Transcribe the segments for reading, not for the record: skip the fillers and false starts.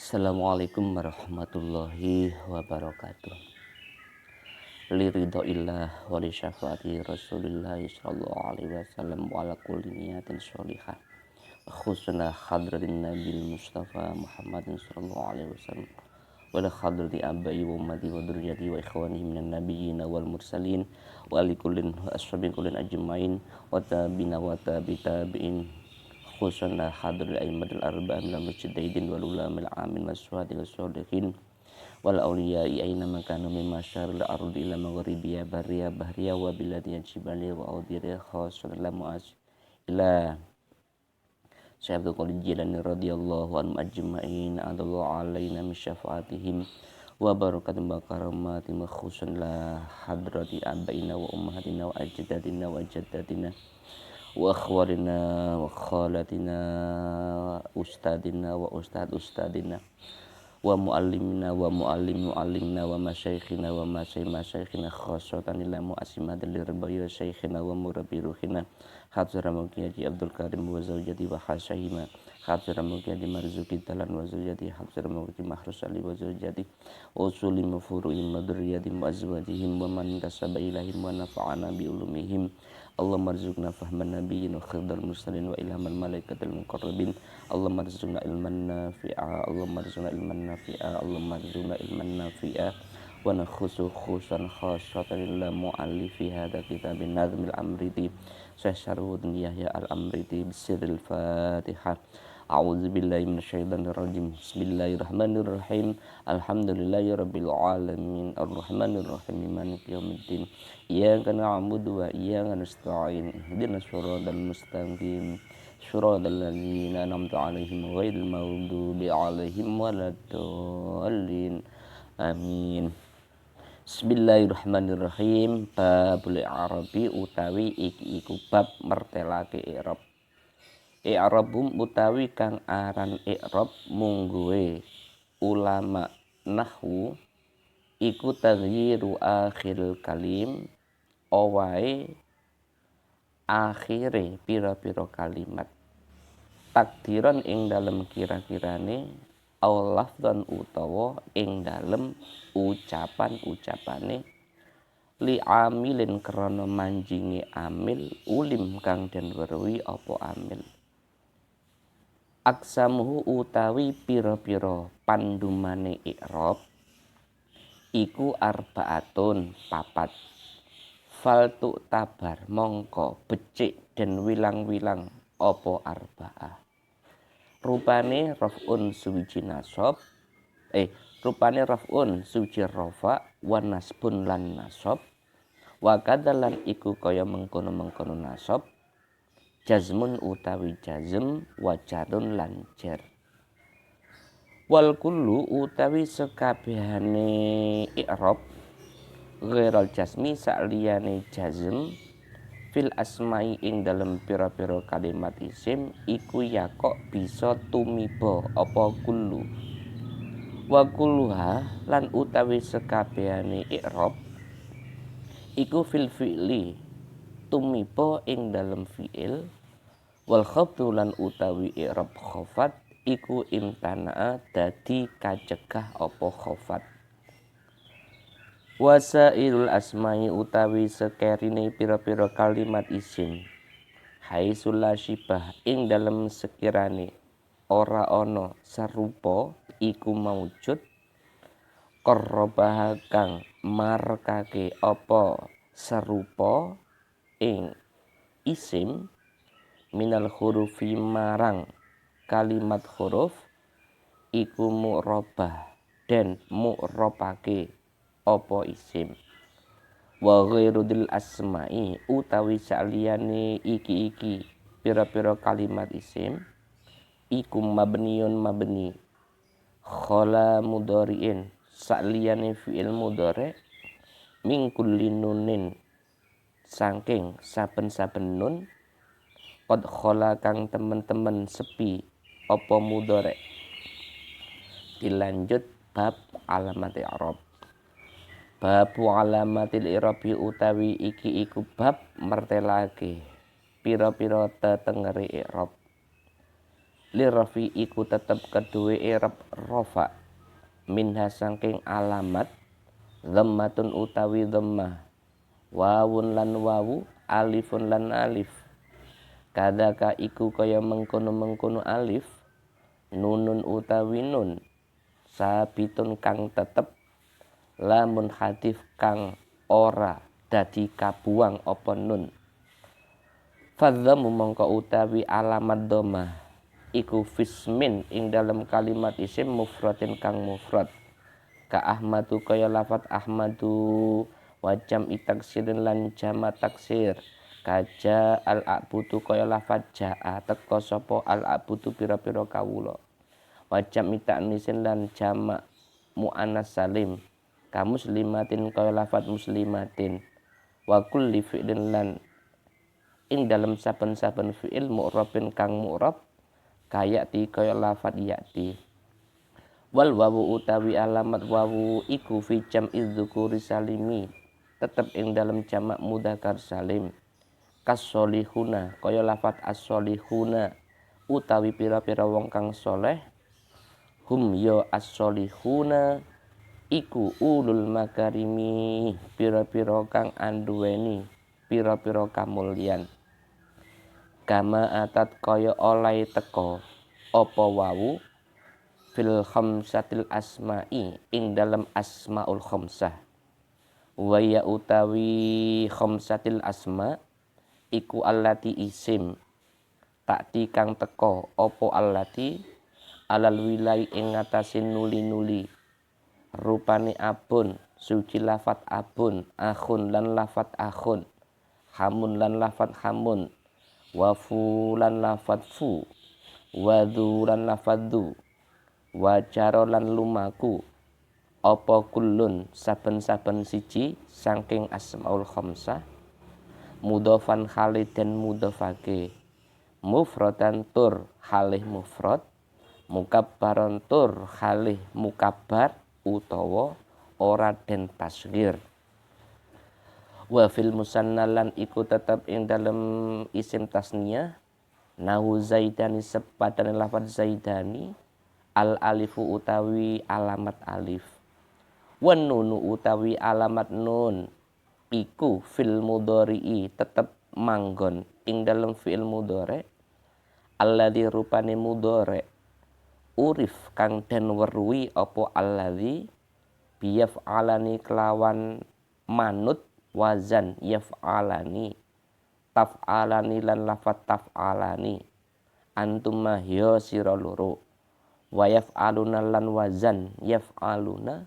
Assalamualaikum warahmatullahi wabarakatuh. Li ridhoillah wa li syafaati Rasulillah sallallahu alaihi wasallam wa ala kulli niyatin sholihah. Khusna hadratin Nabil Mustafa Muhammadin sallallahu alaihi wasallam. Wa la hadrati abai wa ummati wa dzurriyyati wa ikhwani minan nabiyyin wal mursalin wa li kullin ashabi kullin ajmain wa tabi'ina wa tabi'in khususnya hadir aimatul arba'ah minal mujtahidin wal ulamil amin waswati wassolihin wal awliya'i aina makanu mimma syaril ardi ila maghribiya barriya bahriya wa biladi jibali wa audiriya khususnya mu'az ila Syaikhul Qadir Jilani radhiyallahu anhu ajma'in adallahu alaina min syafaatihim wa barakatum bakaramatim khususan la hadrati abaina wa ummahatina wa ajdadina wa ajdadina wa akhwarina wa khalatina ustadina wa ustadina wa muallimina wa muallimina wa masyaikhina wa masyaikhina khassatan ila mu'asimatil lirbayu syaikhina wa murabbi ruhina hadzara muqiyadi Abdul Karim wa zawjati wa hasyahima hadzara muqiyadi marzuki talan wa zawjati hadzara muqiyadi mahrus ali wa zawjati usuli mafuru'im madriyadi mu'azwajihim wa man tasaba ilahim wa nafa'ana bi ulumihim Allahumma arzuqna fahman nabiyyin wa khidal mursalin wa ilhamal malaikatil muqarrabin Allahumma arzuqna ilman nafi'a Allahumma arzuqna ilman nafi'a Allahumma arzuqna ilman nafi'a wa nakhusu khusan khassatan illa mu'allifi hadha kitabin nazmil amriti Syekh Syarfuddin Yahya al-Amriti bisirril Fatihah. A'udzu billahi minasyaitonir rajim. Bismillahirrahmanirrahim. Alhamdulillahirabbil alamin. Arrahmanir rahim. Maliki yaumiddin. Iyyaka na'budu wa iyyaka nasta'in. Ihdinas siratal mustaqim. Shiratal ladzina an'amta 'alaihim ghairil maghdubi 'alaihim waladdallin. Amin. Bismillahirrahmanirrahim. Babul i'rabi utawi iki iku bab mertelake i'rab. I'rabum utawi kang aran i'rab mungguhe ulama nahwu iku taghyiru akhiril kalim owae akhire pira-pira kalimat takdiran ing dalem kira-kirane aw lafdzan utawa ing dalem ucapan-ucapane li amilin krana manjingi amil ulim kang den weruhi apa amil aksamuhu utawi pira-pira pandumane i'rab iku arbaatun papat faltu tabar mongko becik den wilang-wilang apa arbaah rupane raf'un suwiji nasab rupane raf'un suwiji rafa wa nasbun lan nasab wa kadzalan iku kaya mengkono-mengkono nasab jazmun utawi jazm wa jarun lan jar wal kullu utawi sekabehane i'rab ghairal jazmi sakliyane jazm fil asma'i ing dalem pira-pira kalimat isim iku ya kok bisa tumiba apa kullu wa kulluha lan utawi sekabehane i'rab iku fil fi'li tumiba ing dalem fi'il wal khafdu lan utawi i'rab khafat iku imtana'a dadi kacegah apa khafat wasailul asma'i utawi sekerine pira-pira kalimat isim haisul syibah ing dalem sekirane ora ana serupa iku maujud qarrabah kang markake apa serupa ing isim minal hurufi marang kalimat huruf iku mu'rabah dan mu'rabake apa isim wa ghairudil asma'i utawi saliyane iki pira-pira kalimat isim iku mabniun mabni khala mudhari'in saliyane fi'il mudhari min kulli nunin saking saben-saben nun qad khala kang temen-temen sepi apa mudhari dilanjut bab alamat i'rab bab alamatil i'rabi utawi iki iku bab mertelake pira-pira tetengere i'rab Lirafi iku tetep kedue i'rab rafa minha saking alamat dhammatun utawi dhammah wawun lan wawu alifun lan alif kadaka iku kaya mengkono-mengkono alif nunun utawi nun sabitun kang tetep lamun hadif kang ora dadi kabuang apa nun fadzamu mongko utawi alamat dhammah iku fismin ing dalam kalimat isim mufradin kang mufrad ka ahmadu kaya lafat ahmadu wajam itaksirin lan jama taksir kaja al abudu kaya lafat jaa teka sapa al abudu pira-pira kawula wajam itanisin lan jama muannas salim ka muslimatin kaya lafat muslimatin wa kulli fi'lin lan ing dalam saben-saben fi'il mu'rabin kang mu'rab kayati kaya lafat yati wal wawu utawi alamat wawu iku fi jam'i dzukuri salimi tetep ing dalam jamak mudzakkar salim kasolihuna kaya lafat as-solihuna utawi pira-pira wong kang soleh hum ya as-solihuna iku ulul makarimi pira-pira kang anduweni pira-pira kamulyan kama atat kaya oleh teka apa wawu fil khamsatil asma'i ing dalam asmaul khamsah wa ya utawi khamsatil asma iku allati isim takti kang teka apa allati alal wilai ing ngatasin nuli-nuli rupane abun suci lafat abun akhun lan lafat akhun hamun lan lafat hamun wafu lan lafat fu wadhu lan lafat dhu wajaro lan lumaku apa kullun saben-saben siji saking asmaul khamsah mudhofan khalid dan mudhofake mufradan tur halih mufrad mukabbaron tur halih mukabbar utawa ora den tasghir wa fil musannalan iku tetep ing dalem isim tasniyah nahu zaidani sepadane lafaz zaidani al alifu utawi alamat alif wan nunu utawi alamat nun iku fil mudhari'i tetep manggon ing dalem fi'il mudhari alladzi rupane mudhari urif kang den weruhi apa alladzi biyaf'alani kelawan manut wazan yaf'alani taf'alani lan lafat taf'alani antum mahya sira loro wa yaf'aluna lan wazan yaf'aluna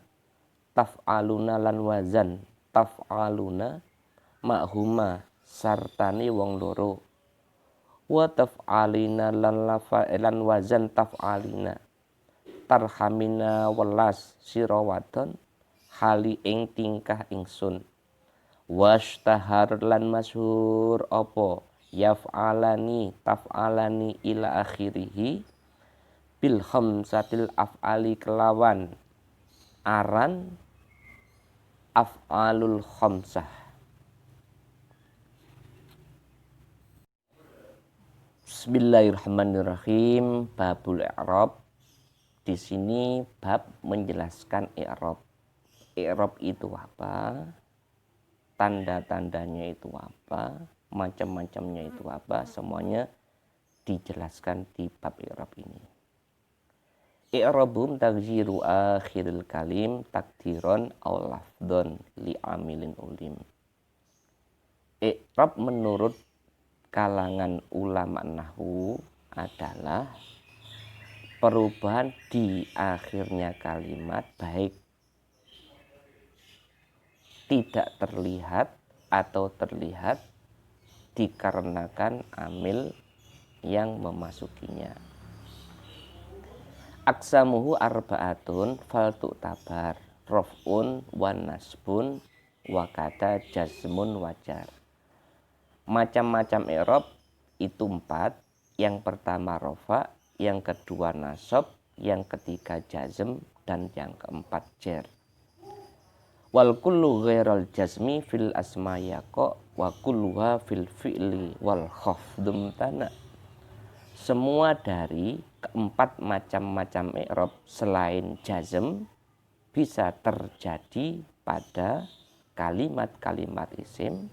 taf'aluna lan wazan taf'aluna ma'huma sartani wong loro wa taf'alina lan lan wazan taf'alina tarhamina welas sira wadon hali ing tingkah ingsun washtahar lan masyhur apa yaf'alani taf'alani ila akhirih bil khamsatil af'ali kelawan aran af'alul khamsah. Bismillahirrahmanirrahim. Babul i'rab. Di sini bab menjelaskan i'rab. I'rab itu apa? Tanda-tandanya itu apa? Macam-macamnya itu apa? Semuanya dijelaskan di bab i'rab ini. I'rabum taghyiru akhiril kalim takdiron aw lafdon li amilin ulim. I'rab menurut kalangan ulama nahwu adalah perubahan di akhirnya kalimat baik tidak terlihat atau terlihat dikarenakan amil yang memasukinya. Aksamuhu arba'atun faltu tabar rof'un wa nasbun wa kata jazmun wajar. Macam-macam i'rab itu 4. Yang pertama rofa, yang kedua nasab, yang ketiga jazm, dan yang keempat jar. Wal kullu ghairal jazmi fil asma yaqa wa kulluha fil fi'li wal khafdum tana. semua dari keempat macam-macam i'rab selain jazm bisa terjadi pada kalimat-kalimat isim,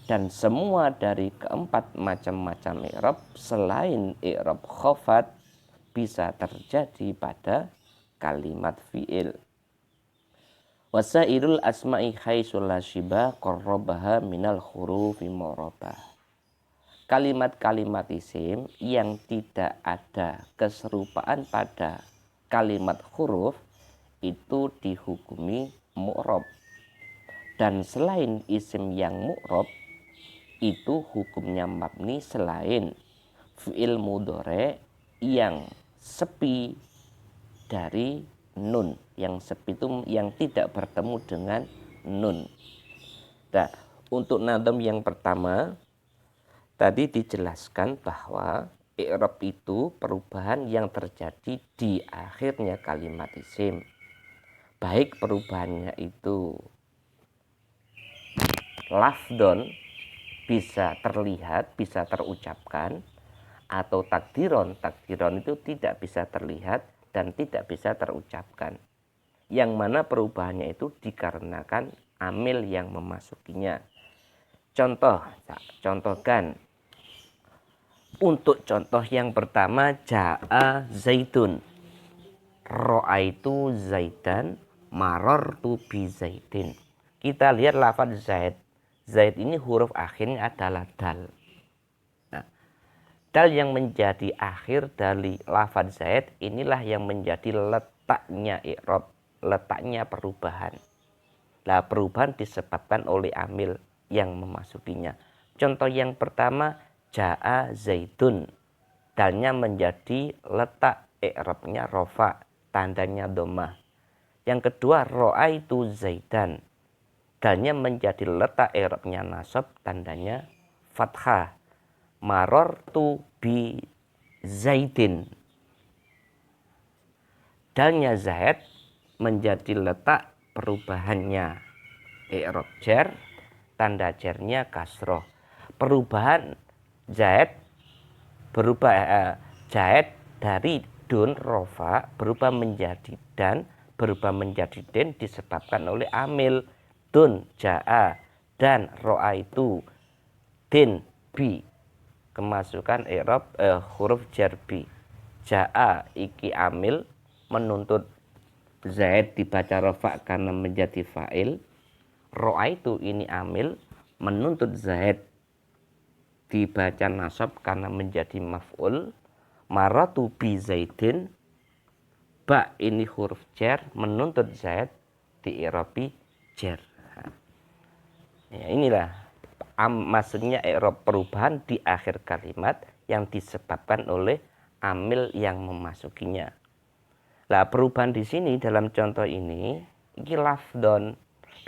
dan semua dari keempat macam-macam i'rab selain i'rab khafat bisa terjadi pada kalimat fi'il. Wasairul asma'i haitsu la syibah qarrabaha minal hurufi mu'rabah. Kalimat-kalimat isim yang tidak ada keserupaan pada kalimat huruf itu dihukumi mu'rab. Dan selain isim yang mu'rab itu hukumnya mabni selain fi'il mudhari yang sepi dari nun, yang sepi itu yang tidak bertemu dengan nun. Nah, untuk nadam yang pertama tadi dijelaskan bahwa i'rab itu perubahan yang terjadi di akhirnya kalimat isim, baik perubahannya itu lafdon bisa terlihat, bisa terucapkan, atau takdiron itu tidak bisa terlihat dan tidak bisa terucapkan, yang mana perubahannya itu dikarenakan amil yang memasukinya. Contohkan. Untuk contoh yang pertama, ja'a zaitun, ro'aitu zaidan, marartu bi zaidin. Kita lihat lafaz zaid. Zaid ini huruf akhirnya adalah dal. Nah, dal yang menjadi akhir dari lafaz zaid inilah yang menjadi letaknya i'rab, letaknya perubahan. Nah, perubahan disebabkan oleh amil yang memasukinya. Contoh yang pertama, ja'a zaidun. Dalnya menjadi letak i'rabnya rofa, tandanya dhammah. Yang kedua, ro'aitu zaidan. Dalnya menjadi letak i'rabnya nasab, tandanya fathah. Marartu bi zaidin. Dalnya zaid menjadi letak perubahannya i'rab jar, tanda jarnya kasroh. Perubahan zaid berubah zaid dari dun rofa berubah menjadi dan, berubah menjadi den disebabkan oleh amil. Dun ja'a dan ro'a itu din bi, kemasukan i'rab huruf jar bi. Ja'a iki amil menuntut zaid dibaca rofa karena menjadi fa'il. Ro'a itu ini amil menuntut zaid dibaca nasab karena menjadi maf'ul. Maratu bi zaidin, ba ini huruf jar menuntut zaid di i'rabi jar. Ya, inilah maksudnya i'rab perubahan di akhir kalimat yang disebabkan oleh amil yang memasukinya. Nah, perubahan di sini dalam contoh ini lafdon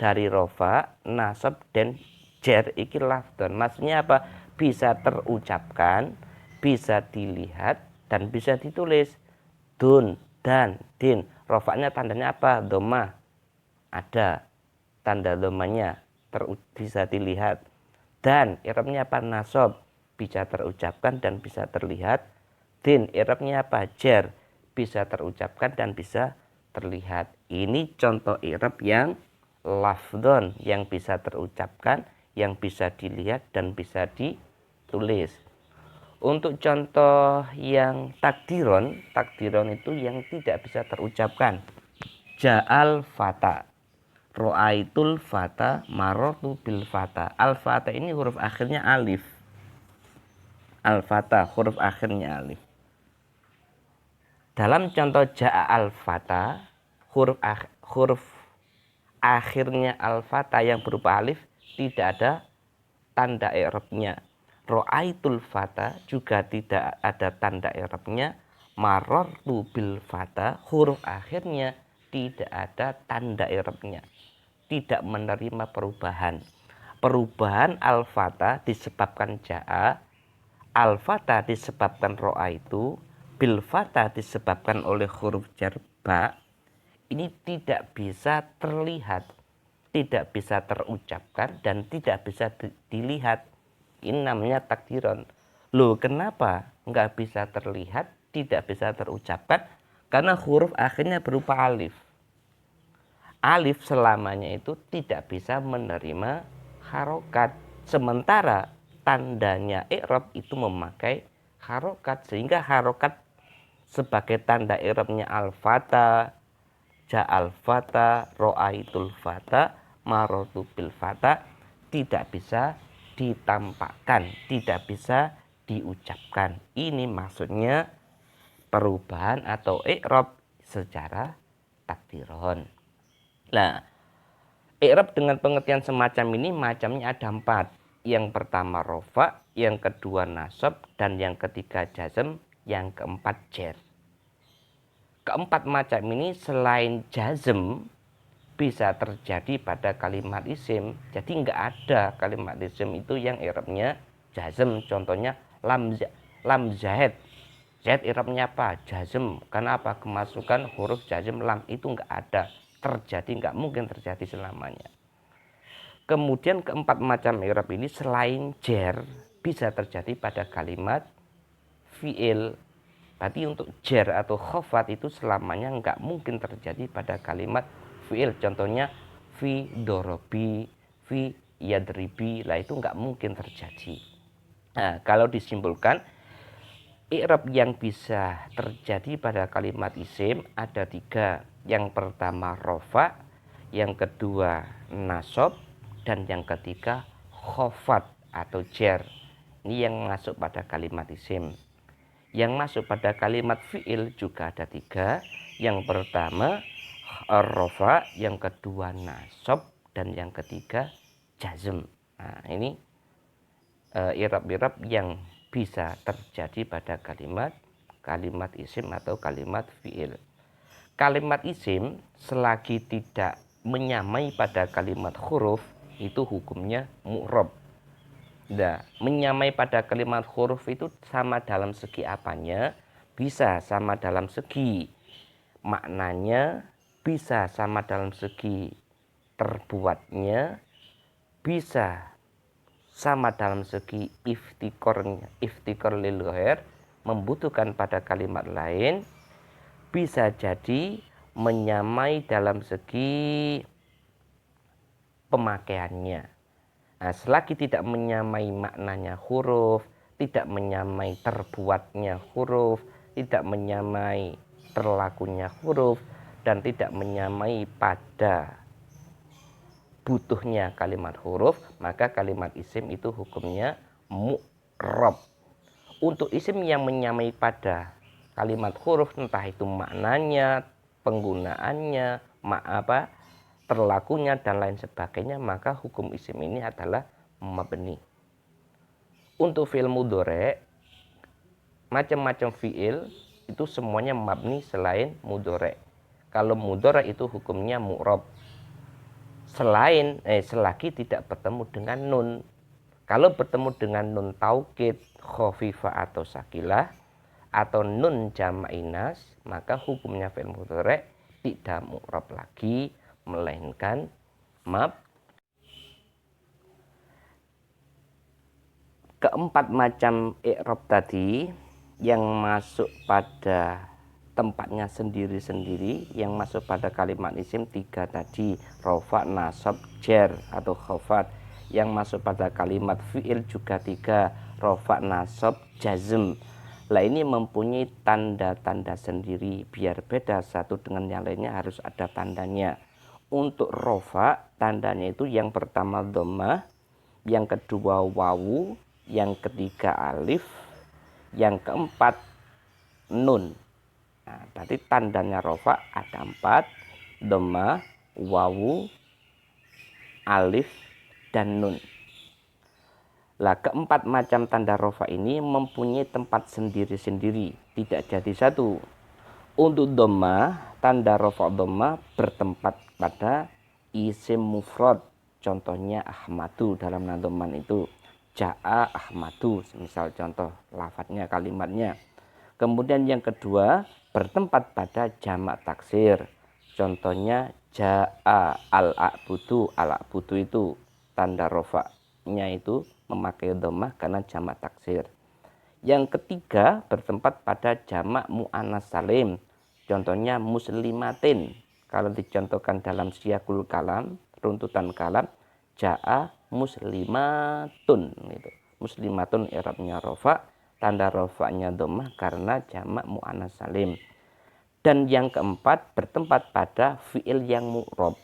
dari rofa, nasab dan jar iki lafdon. Maksudnya apa? Bisa terucapkan, bisa dilihat dan bisa ditulis. Dun dan din. Rofanya tandanya apa? Dhammah. Ada tanda dhammahnya, bisa dilihat. Dan i'rabnya apa? Nasab, bisa terucapkan dan bisa terlihat. Din i'rabnya apa? Jar, bisa terucapkan dan bisa terlihat. Ini contoh i'rab yang lafdon, yang bisa terucapkan, yang bisa dilihat dan bisa ditulis. Untuk contoh yang takdiron itu yang tidak bisa terucapkan. Ja'al fata, ro'aitul fata, marartu bil fata. Al fata ini huruf akhirnya alif. Al fata huruf akhirnya alif. Dalam contoh ja'a al fata, huruf akhirnya al fata yang berupa alif tidak ada tanda i'rabnya. Ro'aitul fata juga tidak ada tanda i'rabnya. Marartu bil fata, huruf akhirnya tidak ada tanda i'rabnya, tidak menerima perubahan. Perubahan al-fata disebabkan ja'a, al-fata disebabkan ro'aitu, bil fata disebabkan oleh huruf jar ba. Ini tidak bisa terlihat, tidak bisa terucapkan dan tidak bisa dilihat. Ini namanya takdiron. Loh, kenapa nggak bisa terlihat, tidak bisa terucapkan? Karena huruf akhirnya berupa alif. Alif selamanya itu tidak bisa menerima harokat. Sementara tandanya i'rab itu memakai harokat. Sehingga harokat sebagai tanda i'rabnya al-fata, ja'al fata, ro'aitul fata, marotu bil fata tidak bisa ditampakkan, tidak bisa diucapkan. Ini maksudnya perubahan atau i'rab secara takdiron. Nah, i'rab dengan pengertian semacam ini macamnya ada 4. Yang pertama rofa, yang kedua nasab, dan yang ketiga jazm, yang keempat jer. Keempat macam ini selain jazm bisa terjadi pada kalimat isim. Jadi nggak ada kalimat isim itu yang i'rabnya jazm. Contohnya lam zahid. Zahid i'rabnya apa? Jazm. Karena apa? Kemasukan huruf jazm lam itu nggak ada. Terjadi, nggak mungkin terjadi selamanya. Kemudian keempat macam i'rab ini selain jer bisa terjadi pada kalimat fi'il. Berarti untuk jer atau khofat itu selamanya nggak mungkin terjadi pada kalimat fi'il. Contohnya fi dorobi, fi yadribi, lah itu nggak mungkin terjadi. Nah, kalau disimpulkan, i'rab yang bisa terjadi pada kalimat isim ada 3. Yang pertama rofa, yang kedua nasob, dan yang ketiga khofat atau jer. Ini yang masuk pada kalimat isim. Yang masuk pada kalimat fi'il juga ada 3. Yang pertama rofa, yang kedua nasob, dan yang ketiga jazm. Nah, ini i'rab-i'rab yang bisa terjadi pada kalimat isim atau kalimat fi'il. Kalimat isim selagi tidak menyamai pada kalimat huruf itu hukumnya mu'rab. Nah, menyamai pada kalimat huruf itu sama dalam segi apanya? Bisa sama dalam segi maknanya, bisa sama dalam segi terbuatnya, bisa sama dalam segi iftikor lil ghair, membutuhkan pada kalimat lain, bisa jadi menyamai dalam segi pemakaiannya. Nah, selagi tidak menyamai maknanya huruf, tidak menyamai terbuatnya huruf, tidak menyamai terlakunya huruf, dan tidak menyamai pada butuhnya kalimat huruf, maka kalimat isim itu hukumnya mu'rab. Untuk isim yang menyamai pada kalimat huruf, entah itu maknanya, penggunaannya, terlakunya dan lain sebagainya, maka hukum isim ini adalah mabni. Untuk fi'il mudhari, macam-macam fi'il itu semuanya mabni selain mudhari. Kalau mudhari itu hukumnya mu'rab. Selagi tidak bertemu dengan nun. Kalau bertemu dengan nun taukid, khafifah atau sakilah, atau nun jam'inas, maka hukumnya fi'il mudhari tidak mu'rab lagi, melainkan keempat macam i'rab tadi yang masuk pada tempatnya sendiri-sendiri, yang masuk pada kalimat isim 3 tadi, rofa, nasab, jer atau khofat. Yang masuk pada kalimat fi'il juga 3, rofa, nasab, jazm. Lah ini mempunyai tanda-tanda sendiri, biar beda satu dengan yang lainnya harus ada tandanya. Untuk rofa, tandanya itu yang pertama dhammah, yang kedua wawu, yang ketiga alif, yang keempat nun. Nah, tadi tandanya rofa ada 4, dhammah, wawu, alif, dan nun. Lah, keempat macam tanda rofa ini mempunyai tempat sendiri-sendiri, tidak jadi satu. Untuk dhammah, tanda rofa dhammah bertempat pada isim mufrad. Contohnya Ahmadu dalam nadhoman itu. Ja'a Ahmadu, misal contoh lafadznya, kalimatnya. Kemudian yang kedua bertempat pada jamak taksir. Contohnya Ja'a al-a'budu. Al-a'budu itu tanda rofa'nya itu memakai dhammah karena jamak taksir. Yang ketiga bertempat pada jamak mu'annas salim. Contohnya muslimatin. Kalau dicontohkan dalam siyakul kalam, runtutan kalam, ja'a muslimatun. Gitu. Muslimatun i'rabnya rofa, tanda rofa'nya dhammah karena jamak mu'annas salim. Dan yang keempat bertempat pada fi'il yang mu'rob.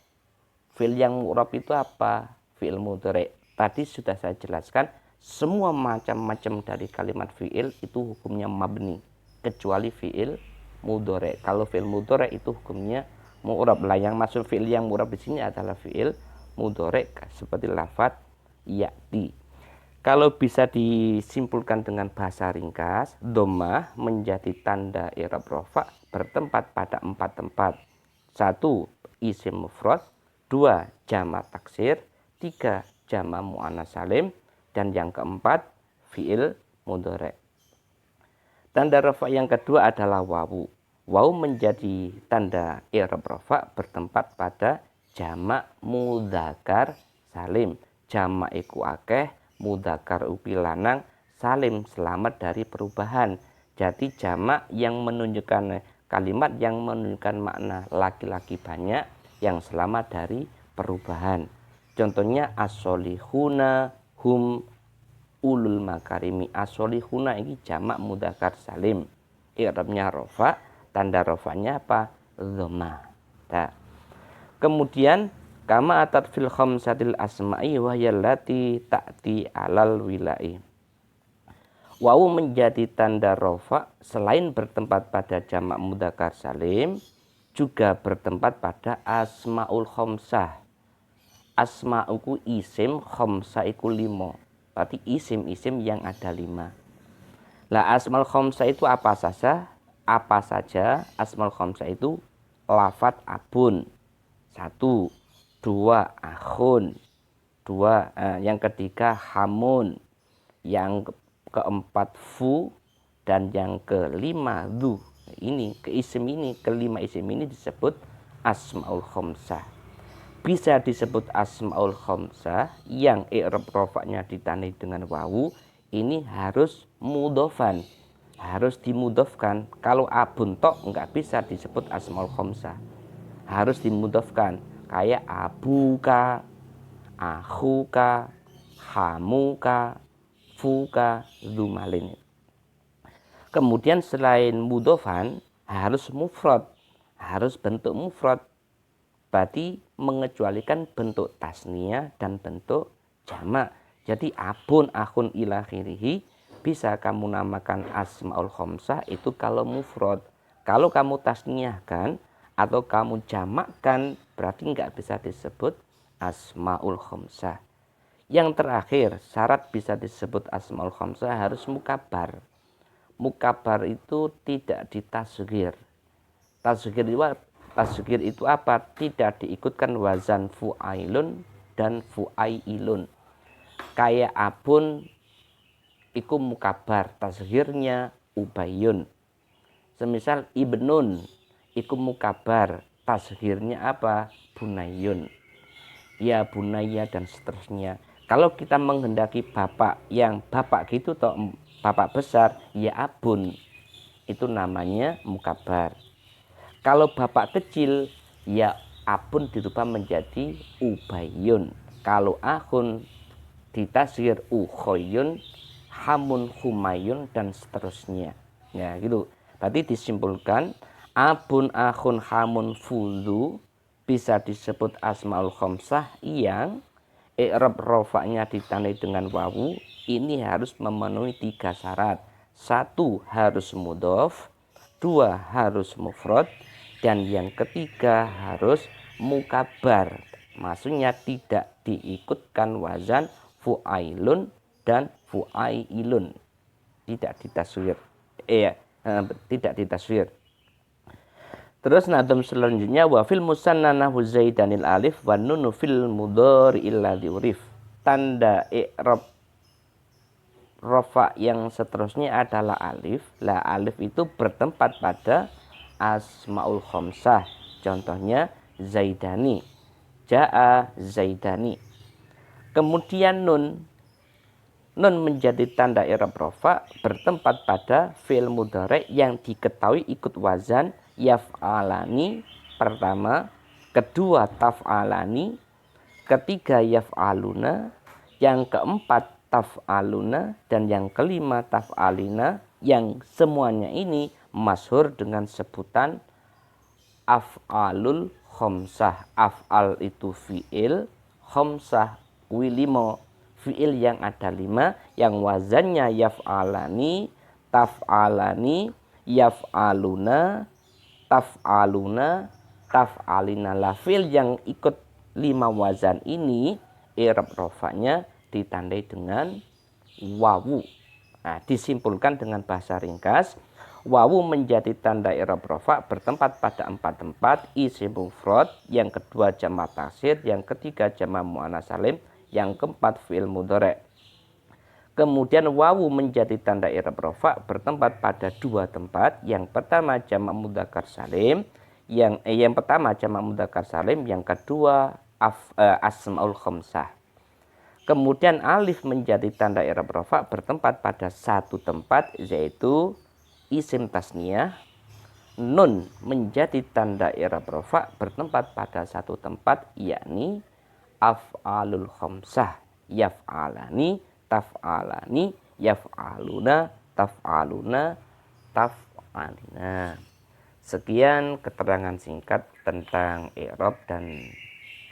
Fi'il yang mu'rob itu apa? Fi'il mudhari'. Tadi sudah saya jelaskan, semua macam-macam dari kalimat fi'il itu hukumnya mabni, kecuali fi'il mudhari'. Kalau fi'il mudhari' itu hukumnya mu'rob. Lah yang masuk fi'il yang mu'rob di sini adalah fi'il mudhari' seperti lafadz ya'ti. Kalau bisa disimpulkan dengan bahasa ringkas, dhammah menjadi tanda i'rab rofa bertempat pada 4 tempat. 1. Isim mufrad, 2. Jamak taksir, 3. Jamak mu'annas salim, dan yang keempat fi'il mudhari'. Tanda rofa yang kedua adalah wawu. Wawu menjadi tanda i'rab rofa bertempat pada jamak mudzakkar salim. Jamak iku akeh, mudzakkar upi lanang, salim selamat dari perubahan. Jadi jamak yang menunjukkan kalimat yang menunjukkan makna laki-laki banyak yang selamat dari perubahan. Contohnya as-solihuna hum ulul makarimi. As-solihuna ini jamak mudzakkar salim. I'rabnya rofa, tanda rofanya apa? Dhammah. Nah, kemudian kama atat fil khamsatil asma'i wa yallati ta'ti alal wilai. Wawu menjadi tanda rofa selain bertempat pada jamak mudzakkar salim, juga bertempat pada asmaul khamsah. Asma'uku isim, khamsah iku 5. Berarti isim-isim yang ada 5. Lah asmaul khamsah itu apa saja? Apa saja asmaul khamsah itu? Lafadz abun 1, 2 akhun, 2 yang ketiga hamun, yang keempat fu, dan yang kelima dhu. Ini kelima isim ini disebut asmaul khamsah. Bisa disebut asmaul khamsah yang i'rab rofa'nya ditandai dengan wawu, ini harus mudhofan, harus dimudhofkan. Kalau abun tok enggak bisa disebut asmaul khamsah, harus dimudhofkan. Kayak abuka, akhuka, hamuka, fuka, dzumalin. Kemudian selain mudhofan harus mufrad, harus bentuk mufrad. Berarti mengecualikan bentuk tasniyah dan bentuk jamak. Jadi abun, akhun, ila akhirih bisa kamu namakan asmaul khamsah itu kalau mufrad. Kalau kamu tasniyahkan atau kamu jamakkan berarti nggak bisa disebut asmaul khamsah. Yang terakhir, syarat bisa disebut asmaul khamsah harus mukabar. Mukabar itu tidak ditasghir. Tasghir itu apa? Tidak diikutkan wazan fu'ailun dan fu'ailun. Kayak abun iku mukabar, tasghirnya ubayun. Semisal ibnun iku mukabar, tasghirnya apa? Bunayun. Ya bunaya dan seterusnya. Kalau kita menghendaki bapak yang bapak gitu toh, bapak besar, ya abun. Itu namanya mukabar. Kalau bapak kecil, ya abun dirubah menjadi ubayun. Kalau akhun ditasghir ukhoyun, hamun humayun, dan seterusnya. Ya gitu. Berarti disimpulkan abun, akhun, hamun, fudhu bisa disebut asmaul khamsah yang i'rab rofa'nya ditandai dengan wawu. Ini harus memenuhi 3 syarat. 1 harus mudhof, 2 harus mufrad, dan yang ketiga harus mukabar. Maksudnya tidak diikutkan wazan fu'ailun dan fu'ailun. Tidak ditasghir. Tidak ditasghir. Terus nadam selanjutnya wa fil musanna nahwu zaidanil alif wa nunu fil mudhari'il ladzi urif. Tanda i'rab rafa yang seterusnya adalah alif. Lah alif itu bertempat pada asmaul khamsah. Contohnya zaidani, jaa zaidani. Kemudian nun. Nun menjadi tanda i'rab rafa bertempat pada fi'il mudhari yang diketahui ikut wazan yaf'alani pertama, kedua taf'alani, ketiga yaf'aluna, yang keempat taf'aluna, dan yang kelima taf'alina, yang semuanya ini masyhur dengan sebutan af'alul khomsah. Af'al itu fi'il, khomsah wilimo fi'il yang ada 5, yang wazannya yaf'alani, taf'alani, yaf'aluna, taf'aluna, taf'alina. Fi'il yang ikut 5 wazan ini i'rab rafa'nya ditandai dengan wawu. Nah, disimpulkan dengan bahasa ringkas, wawu menjadi tanda i'rab rafa bertempat pada 4 tempat: isim mufrad, yang kedua jamak taksir, yang ketiga jamak muannats salim, yang keempat fi'il mudhari. Kemudian wawu menjadi tanda i'rab rafa bertempat pada 2 tempat. Yang pertama jamak mudzakkar salim, yang pertama jamak mudzakkar salim, yang kedua asmaul khamsah. Kemudian alif menjadi tanda i'rab rafa bertempat pada 1 tempat, yaitu isim tasniyah. Nun menjadi tanda i'rab rafa bertempat pada 1 tempat, yakni af'alul khamsah, yaf'alani, taf'alani, yaf'aluna, taf'aluna, taf'alina. Sekian keterangan singkat tentang i'rab dan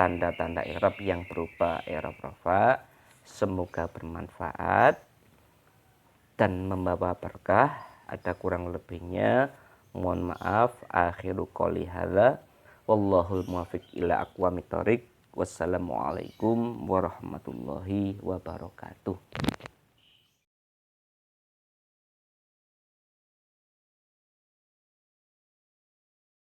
tanda-tanda i'rab yang berupa i'rab rafa. Semoga bermanfaat dan membawa berkah. Ada kurang lebihnya mohon maaf. Akhiru qouli hadza wallahul muwaffiq ila aqwamit thoriq. Wassalamualaikum warahmatullahi wabarakatuh.